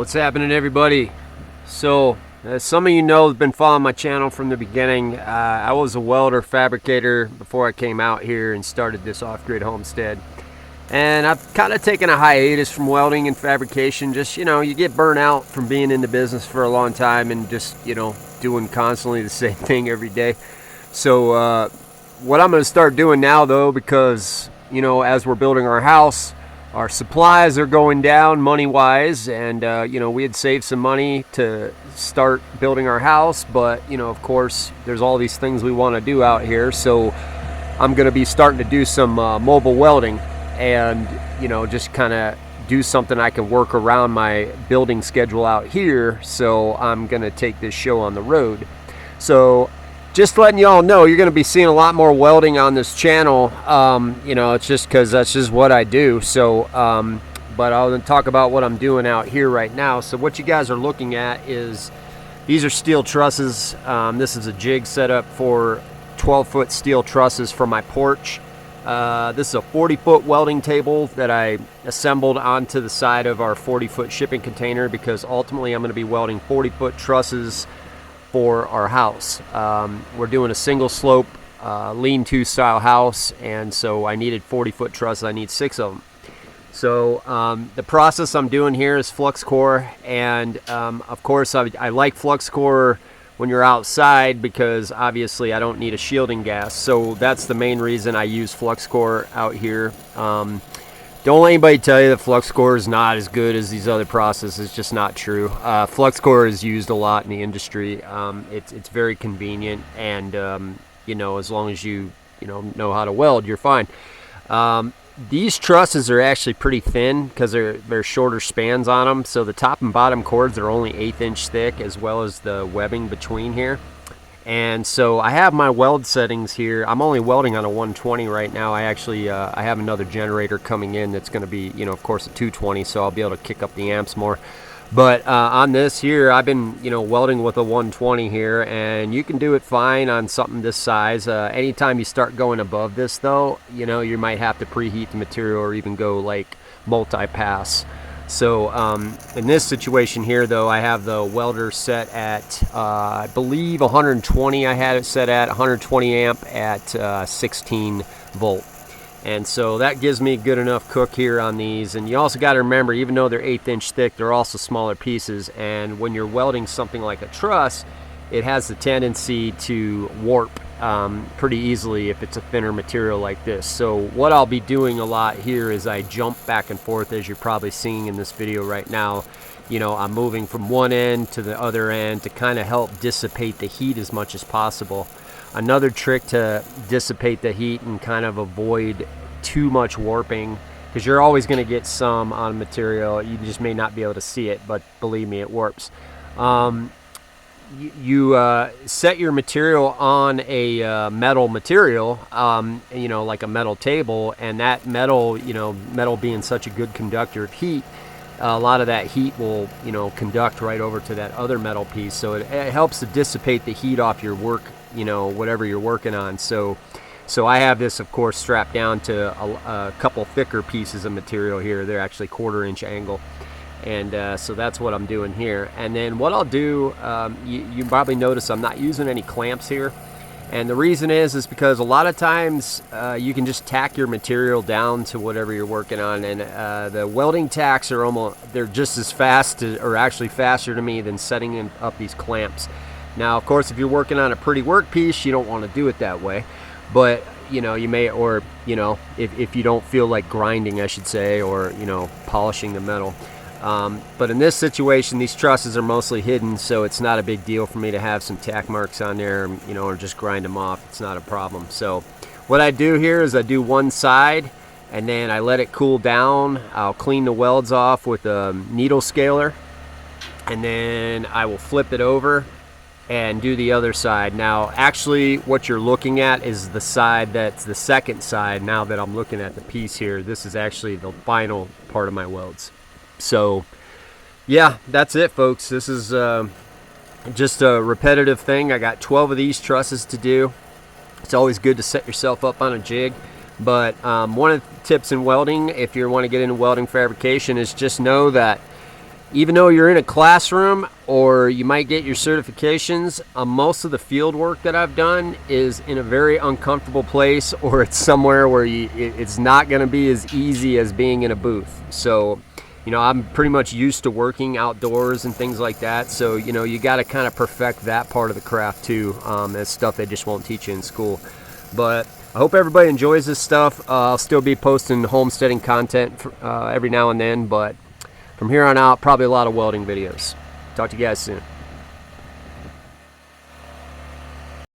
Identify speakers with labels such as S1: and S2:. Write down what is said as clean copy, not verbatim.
S1: What's happening, everybody? So as some of you know have been following my channel from the beginning, I was a welder fabricator before I came out here and started this off-grid homestead. And I've kind of taken a hiatus from welding and fabrication. Just, you get burnt out from being in the business for a long time and just, doing constantly the same thing every day. So what I'm going to start doing now, though, because, as we're building our house, our supplies are going down money-wise, and, we had saved some money to start building our house, but, of course, there's all these things we want to do out here, so I'm going to be starting to do some mobile welding and, just kind of do something I can work around my building schedule out here, so I'm going to take this show on the road. So just letting y'all know, you're going to be seeing a lot more welding on this channel. It's just because that's just what I do. So, but I'll talk about what I'm doing out here right now. So what you guys are looking at is, these are steel trusses. This is a jig setup for 12-foot steel trusses for my porch. This is a 40-foot welding table that I assembled onto the side of our 40-foot shipping container, because ultimately I'm going to be welding 40-foot trusses for our house. We're doing a single slope lean-to style house, and so I needed 40-foot trusses. I need 6 of them. So the process I'm doing here is flux core, and of course I like flux core when you're outside, because obviously I don't need a shielding gas. So that's the main reason I use flux core out here. Don't let anybody tell you that flux core is not as good as these other processes. It's just not true. Flux core is used a lot in the industry. It's very convenient, and as long as you know how to weld, you're fine. These trusses are actually pretty thin because they're shorter spans on them. So the top and bottom cords are only 1/8 inch thick, as well as the webbing between here. And so I have my weld settings here. I'm only welding on a 120 right now. I actually I have another generator coming in that's going to be, of course, a 220, so I'll be able to kick up the amps more. But on this here, I've been, welding with a 120 here, and you can do it fine on something this size. Anytime you start going above this, though, you might have to preheat the material or even go like multi-pass. So in this situation here, though, I have the welder set at, I believe 120. I had it set at 120 amp at 16 volt. And so that gives me a good enough cook here on these. And you also got to remember, even though they're 1/8 inch thick, they're also smaller pieces. And when you're welding something like a truss, it has the tendency to warp pretty easily if it's a thinner material like this. So what I'll be doing a lot here is I jump back and forth, as you're probably seeing in this video right now. I'm moving from one end to the other end to kind of help dissipate the heat as much as possible. Another trick to dissipate the heat and kind of avoid too much warping, because you're always going to get some on material. You just may not be able to see it, but believe me, it warps. You set your material on a metal material, like a metal table, and that metal, metal being such a good conductor of heat, a lot of that heat will, conduct right over to that other metal piece. So it helps to dissipate the heat off your work, whatever you're working on. So I have this, of course, strapped down to a couple thicker pieces of material here. They're actually 1/4 inch angle. And so that's what I'm doing here. And then what I'll do, you probably notice I'm not using any clamps here. And the reason is because a lot of times you can just tack your material down to whatever you're working on. And the welding tacks are they're just as fast, or actually faster to me, than setting up these clamps. Now, of course, if you're working on a pretty workpiece, you don't want to do it that way. But, you may, or, if you don't feel like grinding, I should say, or, polishing the metal. But in this situation, these trusses are mostly hidden, so it's not a big deal for me to have some tack marks on there, or just grind them off. It's not a problem. So what I do here is I do one side, and then I let it cool down. I'll clean the welds off with a needle scaler, and then I will flip it over and do the other side. Now, actually, what you're looking at is the side that's the second side. Now that I'm looking at the piece here, this is actually the final part of my welds. So yeah, that's it, folks. This is just a repetitive thing. I got 12 of these trusses to do. It's always good to set yourself up on a jig. But one of the tips in welding, if you want to get into welding fabrication, is just know that even though you're in a classroom or you might get your certifications, most of the field work that I've done is in a very uncomfortable place, or it's somewhere where it's not going to be as easy as being in a booth. So, you know, I'm pretty much used to working outdoors and things like that. So, you know, you got to kind of perfect that part of the craft too. That's stuff they just won't teach you in school. But I hope everybody enjoys this stuff. I'll still be posting homesteading content every now and then, but from here on out, probably a lot of welding videos. Talk to you guys soon.